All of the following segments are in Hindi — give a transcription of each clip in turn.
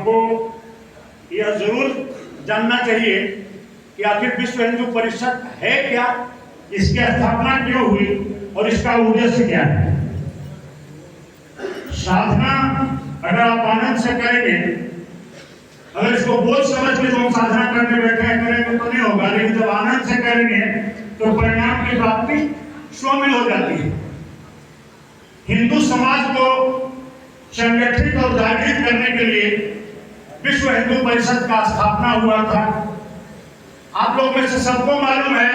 हमको यह जरूर जानना चाहिए कि आखिर विश्व हिंदू परिषद है क्या, इसकी स्थापना क्यों हुई और इसका उद्देश्य क्या है। साधना अगर आप आनंद से करेंगे, अगर इसको बोझ समझ के हम साधना करने बैठे करेंगे तो नहीं होगा, लेकिन जब आनंद से करेंगे तो परिणाम की प्राप्ति शामिल हो जाती है। हिंदू समाज को संगठित और जागृत करने के लिए विश्व हिंदू परिषद का स्थापना हुआ था। आप लोग में से सबको मालूम है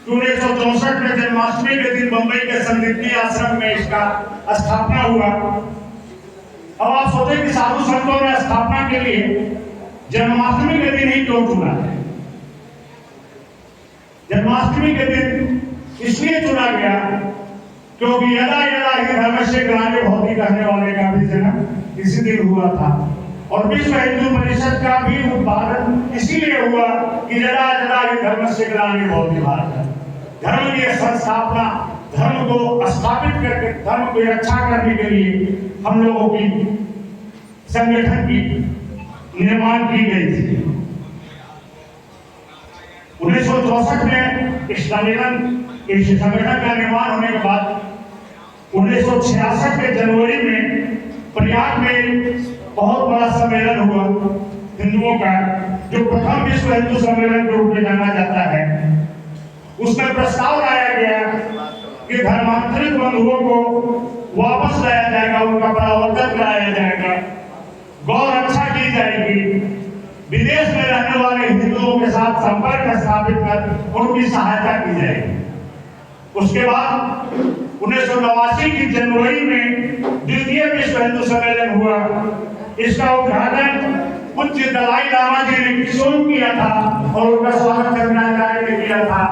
कि 1964 में जन्माष्टमी के दिन मुंबई के संदीपनी आश्रम में इसका स्थापना हुआ। अब आप सोचे कि साधु संतों ने स्थापना के लिए जन्माष्टमी के दिन ही क्यों चुना? जन्माष्टमी के दिन इसलिए चुना गया क्योंकि यदा यदा ही धर्मस्य ग्लानिर्भवति कहने वाले का भी जन्म इसी दिन हुआ था। और विश्व हिंदू परिषद का भी उत्पादन इसीलिए हुआ कि यदा यदा ही धर्मस्य ग्लानिर्भवति भारत, धर्म की संस्थापना, धर्म को स्थापित करके धर्म की रक्षा करने के लिए हम लोगों की संगठन की निर्माण की गई थी। 1964 में इस संगठन का निर्माण होने के बाद 1966 के जनवरी में प्रयाग में बहुत बड़ा सम्मेलन हुआ हिंदुओं का, जो प्रथम विश्व हिंदू सम्मेलन के रूप में जाना जाता है। उसमें प्रस्ताव लाया गया कि धर्मांतरित बंधुओं को वापस लाया जाएगा, उनका परावर्तन कराया जाएगा, गौ रक्षा की जाएगी, विदेश में रहने वाले हिंदुओं के साथ संपर्क स्थापित कर उनकी सहायता की जाएगी। उसके बाद 1989 की जनवरी में द्वितीय विश्व हिंदू सम्मेलन हुआ। इसका उद्घाटन पूज्य दलाई लामा जी ने किशोर किया था और उनका स्वागत शंकराचार्य ने किया था।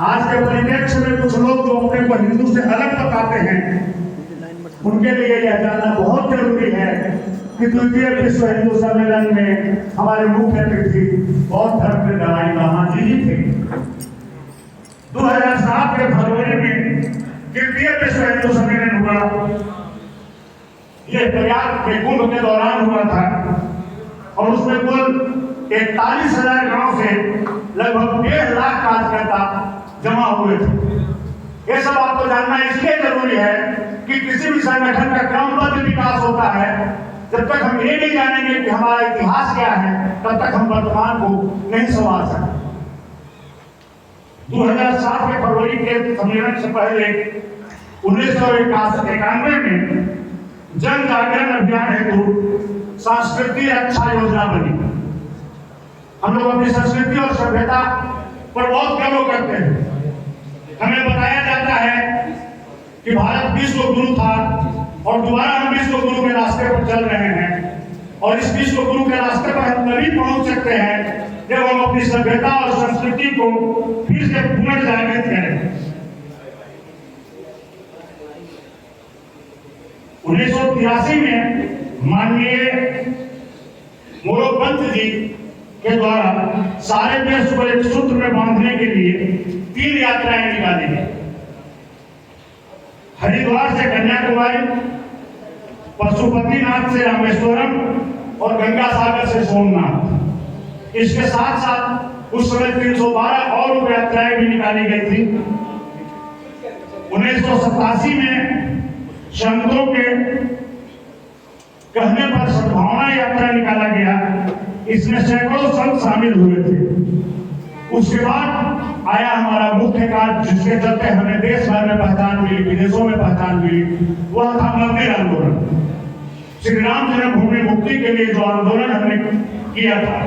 आज के परिप्रेक्ष्य में कुछ लोग जो अपने को हिंदू से अलग बताते हैं, उनके लिए यह जानना बहुत जरूरी है कि द्वितीय विश्व हिंदू सम्मेलन में हमारे मुख्य अतिथि बौद्ध धर्म के दलाई लामा जी ही थे। 2007 के फरवरी में तृतीय विश्व हिंदू सम्मेलन हुआ। यह प्रयाग के कुंभ के दौरान हुआ था और उसमें कुल 41,000 गांव से लगभग 1.5 लाख कार्यकर्ता जमा हुए थे। यह सब आपको जानना इसलिए जरूरी है कि किसी भी संगठन का क्रमबद्ध विकास होता है। जब तक हम ये नहीं जानेंगे कि हमारा इतिहास क्या है, तब तक हम वर्तमान को नहीं संभाल सकते। 2007 के फरवरी के सम्मेलन से पहले 1991 में जन जागरण अभियान हेतु सांस्कृतिक रक्षा योजना बनी। हम लोग अपनी संस्कृति और सभ्यता पर बहुत गर्व करते हैं। हमें बताया जाता है कि भारत विश्व गुरु था और दोबारा हम विश्व गुरु के रास्ते पर चल रहे हैं। और इस विश्व गुरु के रास्ते पर हम तभी पहुंच सकते हैं जब हम अपनी सभ्यता और संस्कृति को फिर से पुनर्जागृत करें। 1983 में माननीय मोरोपंत जी के द्वारा सारे देश को एक सूत्र में बांधने के लिए 3 यात्राएं निकाली गई। हरिद्वार से कन्याकुमारी, पशुपतिनाथ से रामेश्वरम और गंगा सागर से सोमनाथ। इसके साथ साथ उस समय 312 और यात्राएं भी निकाली गई थी। 1987 में संतों के कहने पर सद्भावना यात्रा निकाला गया। इसमें सैकड़ों संत शामिल हुए थे। उसके बाद आया हमारा मुख्य कार्य, जिसके चलते हमें देश भर में पहचान मिली, विदेशों में पहचान मिली, वह था मंदिर आंदोलन। श्री राम जन्मभूमि मुक्ति के लिए जो आंदोलन हमने किया था,